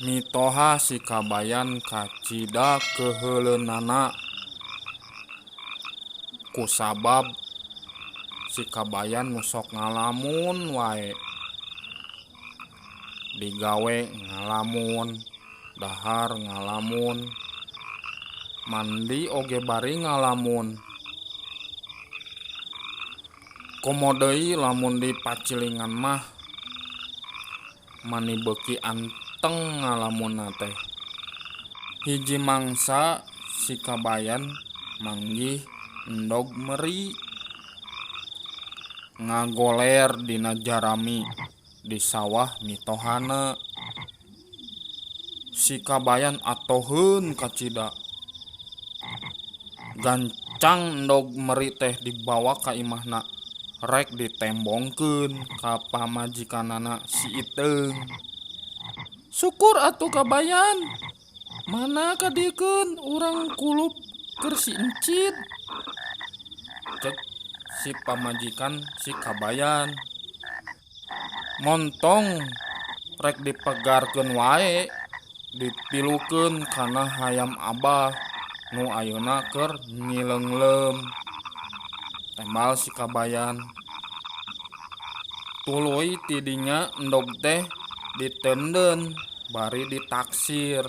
Mitoha si kabayan kacida keheuleunana kusabab si kabayan nu sok ngalamun wae digawe ngalamun dahar ngalamun mandi oge bari ngalamun komo deui lamun di pacilingan mah mani beuki anteng ngalamunna teh. Hiji mangsa si kabayan manggih endog meri ngagoler dina jarami di sawah mitohana. Si kabayan atoheun kacida gancang endog meri teh dibawa ka imahna rek ditembongkeun ka pamajikanana si Iteung. Syukur atuh kabayan, mana kadikeun urang kulup keur si Encit, cek si pamajikan si kabayan. Montong rek dipegarkeun wae dipilukeun kana hayam Abah nu ayeuna keur ngileunglem. Tembal si kabayan. Tuluy ti dinya endog teh diteundeun bari ditaksir.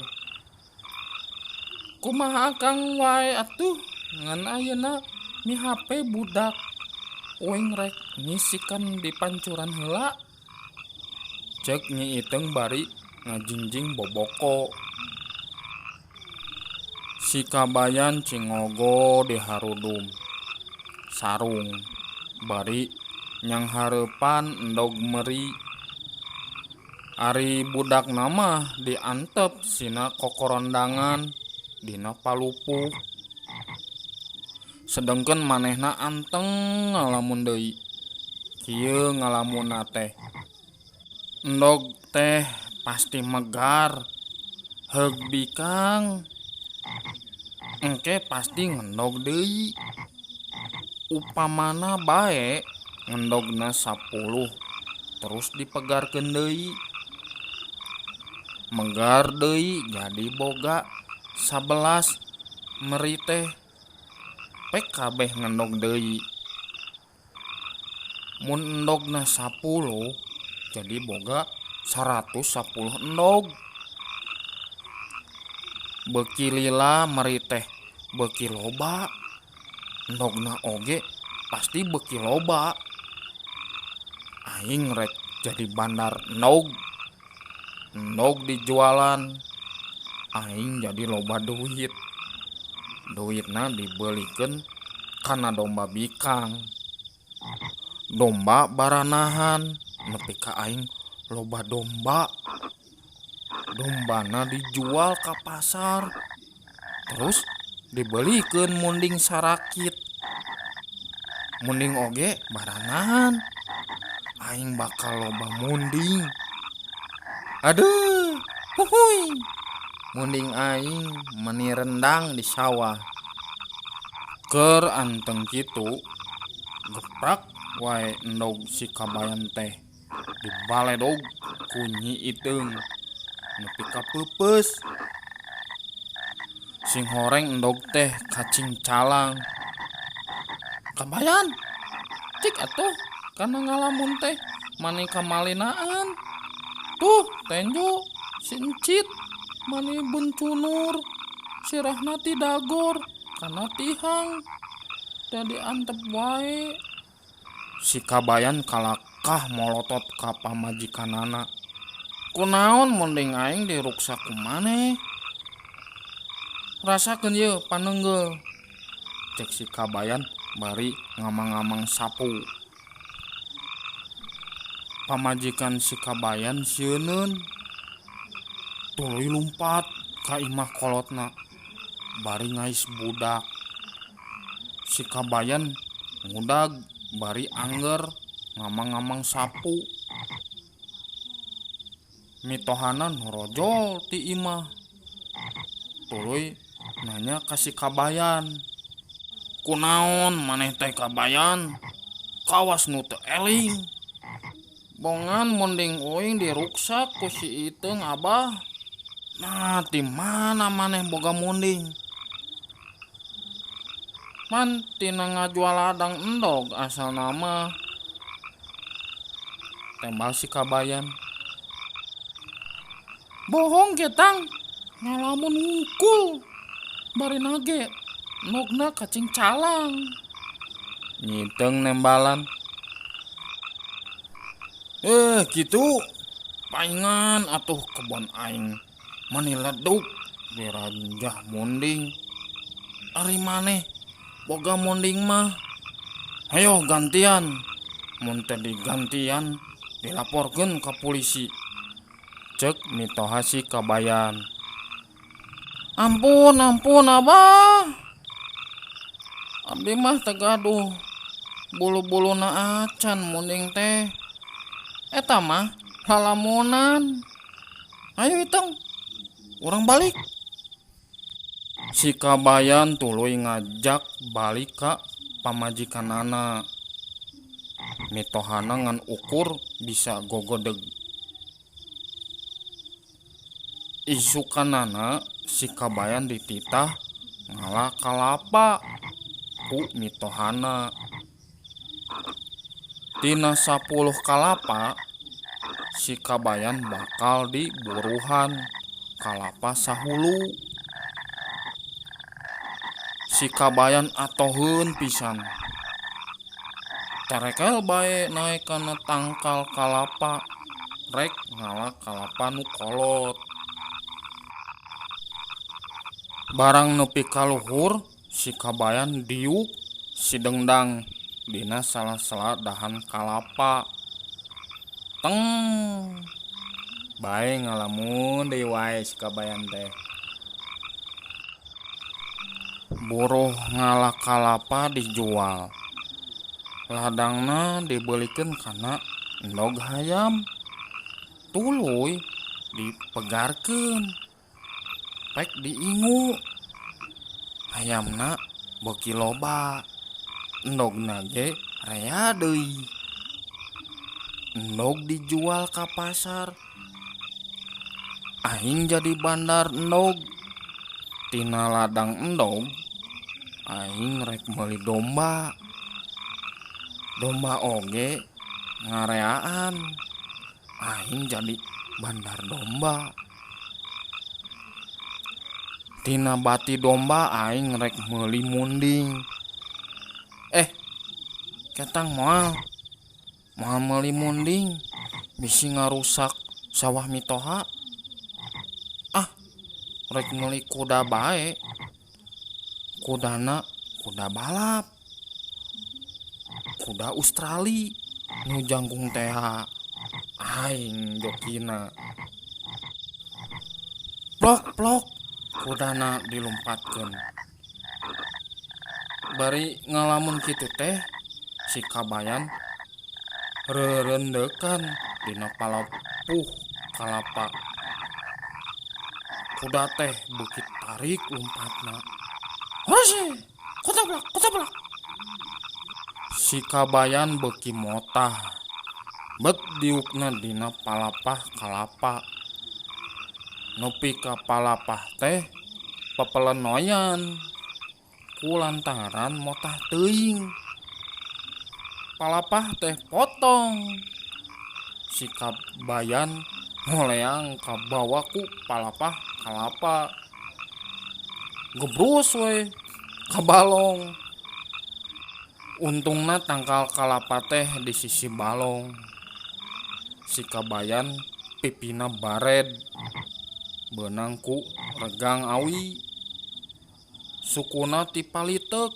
Kumaha akang wae atuh ngan ayeuna mihape budak uing rek nyisikeun di pancuran heula, cek Nyi Iteung bari ngajingjing boboko. Si kabayan cingogo di harudum sarung bari nyanghareupan endog meri. Ari budakna mah diantep sina kokorondangan dina palupuh. Sedengkeun manehna anteng ngalamun deui. Kieu ngalamunna teh. Endog teh pasti megar. Heug bikang. Engke pasti ngendog deui. Upamana bae ngendogna 10 terus dipegarkeun deui. Megar deui jadi boga 11 meri teh pek kabeh ngendog deui. Mun endogna 10 jadi boga 110 endog. Beuki lila meri teh beuki loba. Endogna oge pasti beuki loba. Aing rek jadi bandar endog. Endog dijualan. Aing jadi loba duit. Duitna dibelikeun kana domba bikang. Domba baranahan nepi ka aing loba domba. Dombana dijual ka pasar. Terus dibelikeun munding sarakit. Munding oge baranahan. Aing bakal loba munding. Aduh, huhuy. Munding aing meni rendang di sawah. Keur anteng kitu, geprak wae endog si kabayan teh dibaledog ku Nyi Iteung nepi ka peupeus. Sing horeng endog teh kacing calang. Kabayan, cik atuh kana ngalamun teh mani kamalinaan. Tuh tenjo si Encit mani bencunur sirahna ti dagor kana tihang da diantep wae. Si kabayan kalakah molotot ka pamajikanana. Kunaon mending aing diruksa ku maneh? Rasakeun yeuh paneunggel, cek si kabayan bari ngamang-ngamang sapu. Pamajikan si kabayan sieuneun tuluy lumpat ka imah kolotna bari ngais budak. Si kabayan ngudag bari angger ngamang-ngamang sapu. Mitohana norojol ti imah. Tuluy nanya ka si kabayan, kunaon maneh teh kabayan? Kawas nu teu eling. Bongan mending uing diruksak ku si Iteung Abah. Nah, di mana maneh boga munding? Man tina ngajual ladang endog asal nama tembal si Kabayan. Bohong getang, ngalamun ngukul bari nage nogna kacing calang. Nyiteng nembalan. Gitu. Paingan atuh kebon aing manileduk diranjah munding. Ari maneh boga munding mah. Hayo gantian. Mun teu digantian dilaporkeun ka polisi. Cek mitoha si Kabayan. Ampun abah. Abdi mah teu gaduh. Bulu-buluna acan munding teh. Eta mah lalamunan. Ayo iteng, urang balik. Si Kabayan tuluy ngajak balik ka pamajikanana. Mitohana ngan ukur bisa gogodeg. Isukanana si Kabayan dititah ngalah kalapa ku mitohana. Tina 10 kalapa si Kabayan bakal diburuhan kalapa sahulu. Si Kabayan atoheun pisan. Terekel bae naik kana tangkal kalapa rek ngalah kalapa nu kolot. Barang nepi ka luhur si Kabayan diuk si dengdang dina sala-sala dahan kalapa. Teng bae ngalamun deui wae si Kabayan teh. Buruh ngalah kalapa dijual. Ladangna dibelikeun kana endog hayam. Tuluy dipegarkeun. Pek diingu. Hayamna beuki loba. Endogna ge rea deui. Endog dijual ka pasar. Aing jadi bandar endog. Tina ladang endog aing rek meuli domba. Domba oge ngareaan. Aing jadi bandar domba. Tina bati domba aing rek meuli munding. Ketang moal meuli munding bisi ngarusak sawah mitoha. Rek meuli kuda bae. Kudana kuda balap. Kuda Australia nu jangkung teh aing jokina. Plok kudana dilumpatkeun. Bari ngalamun kitu teh si Kabayan rerendekan dina palapuh kalapa. Kuda teh beuki tarik lumpatna. Hose, kotablak. Si Kabayan beuki motah. Bet diukna dina palapah kalapa. Nepi ka palapah teh pepelenoyan. Kulantaran motah teuing. Palapah teh potong. Si Kabayan ngoleang ka bawa ku palapah kalapa. Gebrus we ka balong. Untungna tangkal kalapa teh di sisi balong. Si Kabayan pipina bared. Beunang ku regang awi. Sukuna ti palitek.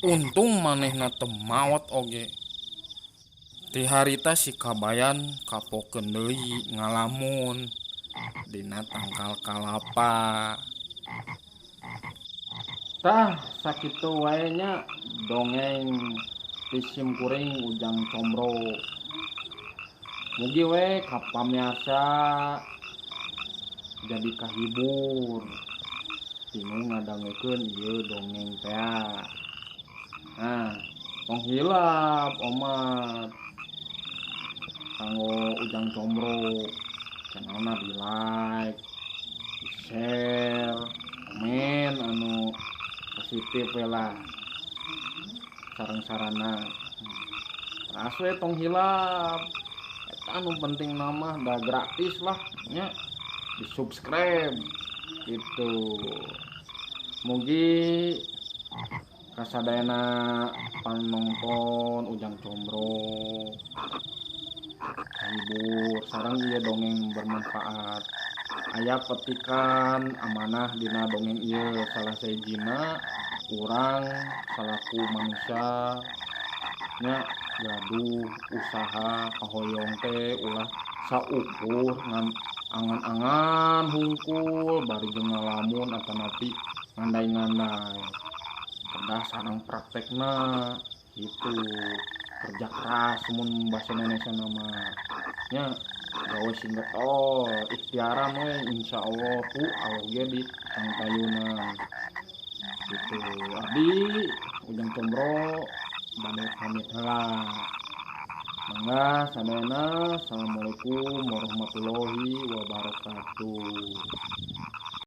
Untung manehna teu maot oge. Ti harita si Kabayan kapokeun deui ngalamun dina tangkal kalapa. Tah sakitu wae nya dongeng ti Simkuring Ujang Combro. Mugi we kapamiarsa jadi kahibur tina ngadangekeun ieu dongeng teh. Nah, penghilap omat kanggo Ujang Combro. channelna di like, di share, komen anu positif we lah sareng-sarana. Teras we tong hilap eta anu penting nama da gratis lah nya di subscribe gitu. Mugi kasadayana panonton Ujang Combro hibur sareng ieu dongeng bermanfaat. Aya petikan amanah dina dongeng ieu salah sahijina urang salaku manusia nya gaduh usaha kahoyong teh ulah saukur ngan angan-angan hungkul bari jeung ngalamun atanapi ngandai-ngandai kedah sareng praktekna itu kerja keras mun bahasa Indonesia nama nya gawe singgetol ikhtiaran we insyaallah ku Allah ge di pangtayunan gitu. Abdi Ujang Combro bade pamit heula. Mangga sadayana assalamualaikum warahmatullahi wabarakatuh.